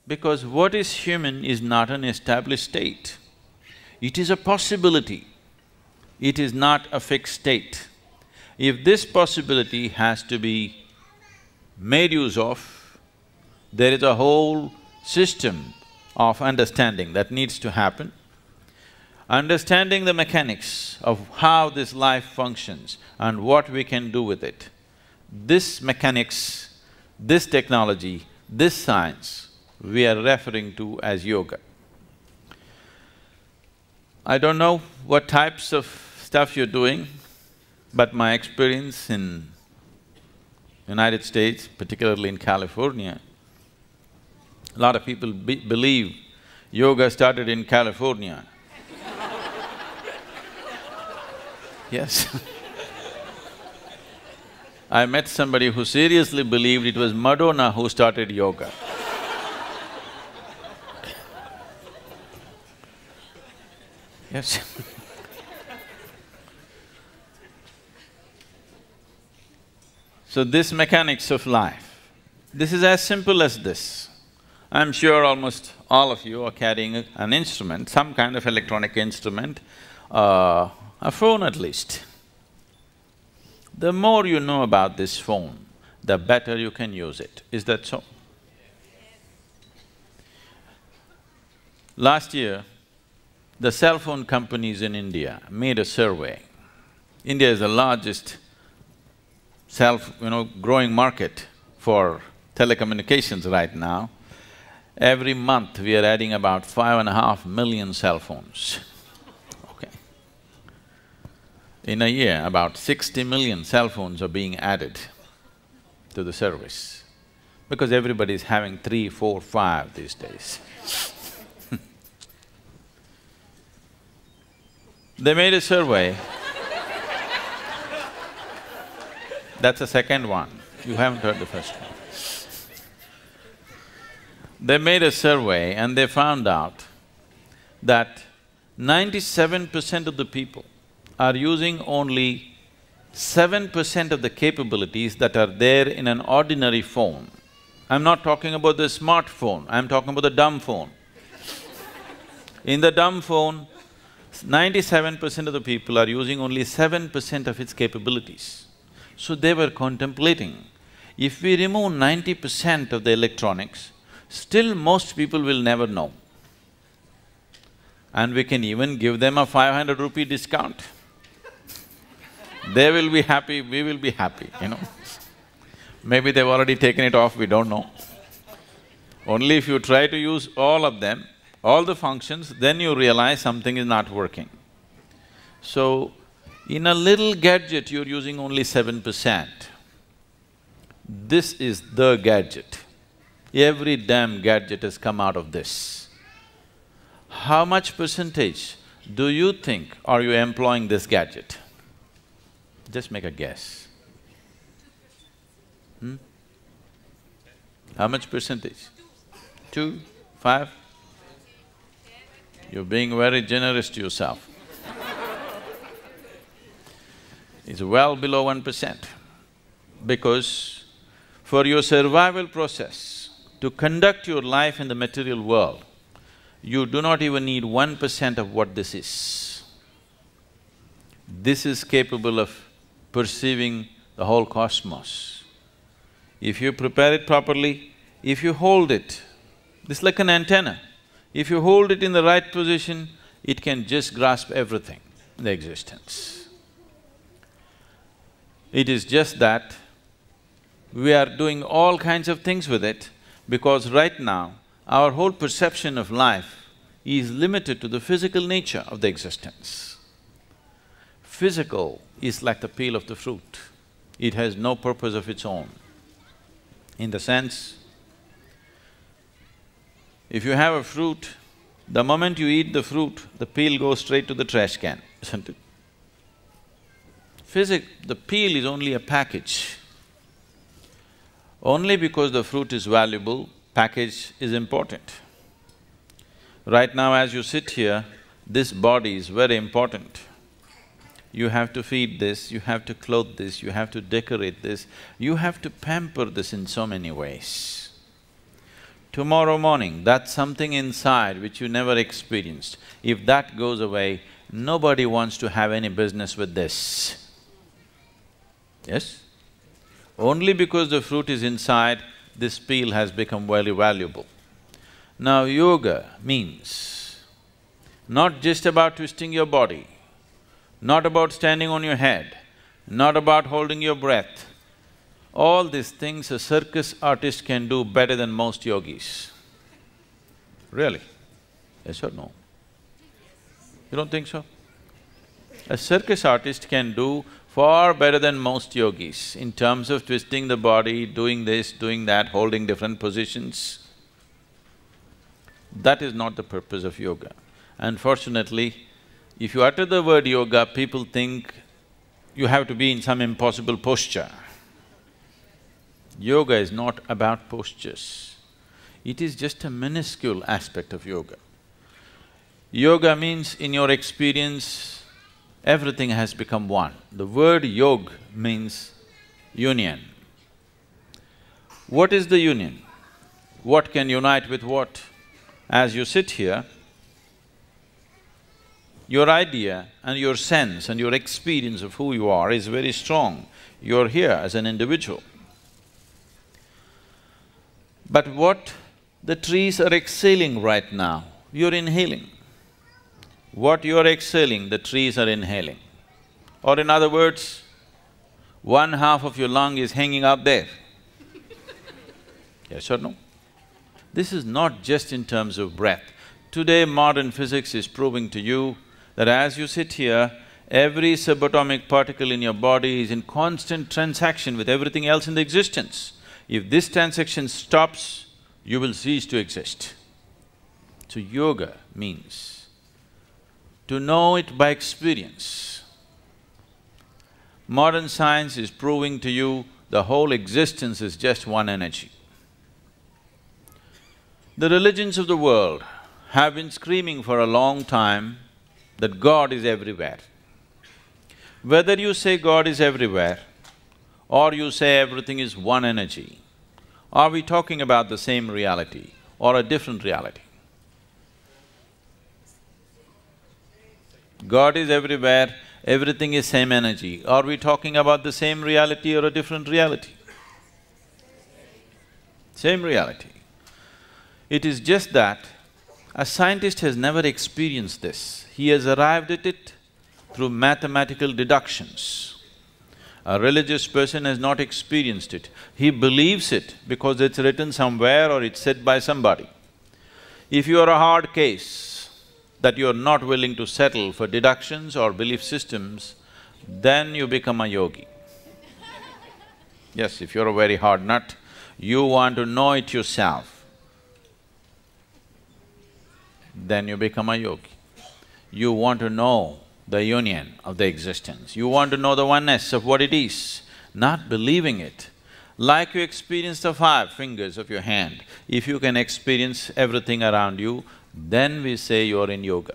because what is human is not an established state. It is a possibility, it is not a fixed state. If this possibility has to be made use of, there is a whole system of understanding that needs to happen. Understanding the mechanics of how this life functions and what we can do with it. This mechanics, this technology, this science, we are referring to as yoga. I don't know what types of stuff you're doing, but my experience in United States, particularly in California, a lot of people believe yoga started in California. Yes. I met somebody who seriously believed it was Madonna who started yoga. Yes. So this mechanics of life, this is as simple as this. I'm sure almost all of you are carrying an instrument, some kind of electronic instrument, a phone at least. The more you know about this phone, the better you can use it. Is that so? Last year, the cell phone companies in made a survey. India is the largest growing market for telecommunications right now. Every month we are adding about 5.5 million cell phones. Okay. In a year, about 60 million cell phones are being added to the service, because everybody is having 3, 4, 5 these days. They made a survey. That's the second one, you haven't heard the first one. They made a survey and they found out that 97% of the people are using only 7% of the capabilities that are there in an ordinary phone. I'm not talking about the smartphone, I'm talking about the dumb phone. In the dumb phone, 97% of the people are using only 7% of its capabilities. So they were contemplating, if we remove 90% of the electronics, still most people will never know. And we can even give them a 500 rupee discount. They will be happy, we will be happy, Maybe they've already taken it off, we don't know. Only if you try to use all of them, all the functions, then you realize something is not working. So, in a little gadget, you're using only 7%. This is the gadget. Every damn gadget has come out of this. How much percentage do you think are you employing this gadget? Just make a guess. How much percentage? 2, 5? You're being very generous to yourself. It's well below 1%, because for your survival process, to conduct your life in the material world, you do not even need 1% of what this is. This is capable of perceiving the whole cosmos. If you prepare it properly, if you hold it, this is like an antenna. If you hold it in the right position, it can just grasp everything in the existence. It is just that we are doing all kinds of things with it, because right now, our whole perception of life is limited to the physical nature of the existence. Physical is like the peel of the fruit. It has no purpose of its own. In the sense, if you have a fruit, the moment you eat the fruit, the peel goes straight to the trash can, isn't it? The peel is only a package. Only because the fruit is valuable, package is important. Right now as you sit here, this body is very important. You have to feed this, you have to clothe this, you have to decorate this, you have to pamper this in so many ways. Tomorrow morning, that's something inside which you never experienced. If that goes away, nobody wants to have any business with this. Yes? Only because the fruit is inside, this peel has become very valuable. Now, yoga means not just about twisting your body, not about standing on your head, not about holding your breath. All these things a circus artist can do better than most yogis. Really? Yes or no? You don't think so? A circus artist can do far better than most yogis in terms of twisting the body, doing this, doing that, holding different positions. That is not the purpose of yoga. Unfortunately, if you utter the word yoga, people think you have to be in some impossible posture. Yoga is not about postures. It is just a minuscule aspect of yoga. Yoga means, in your experience, everything has become one. The word yog means union. What is the union? What can unite with what? As you sit here, your idea and your sense and your experience of who you are is very strong. You're here as an individual. But what the trees are exhaling right now, you're inhaling. What you're exhaling, the trees are inhaling. Or in other words, one half of your lung is hanging out there. Yes or no? This is not just in terms of breath. Today, modern physics is proving to you that as you sit here, every subatomic particle in your body is in constant transaction with everything else in the existence. If this transaction stops, you will cease to exist. So yoga means to know it by experience. Modern science is proving to you the whole existence is just one energy. The religions of the world have been screaming for a long time that God is everywhere. Whether you say God is everywhere or you say everything is one energy, are we talking about the same reality or a different reality? God is everywhere, everything is same energy. Are we talking about the same reality or a different reality? Same reality. It is just that a scientist has never experienced this. He has arrived at it through mathematical deductions. A religious person has not experienced it. He believes it because it's written somewhere or it's said by somebody. If you are a hard case that you are not willing to settle for deductions or belief systems, then you become a yogi. Yes, if you're a very hard nut, you want to know it yourself, then you become a yogi. You want to know the union of the existence. You want to know the oneness of what it is, not believing it. Like you experience the 5 fingers of your hand, if you can experience everything around you, then we say you're in yoga.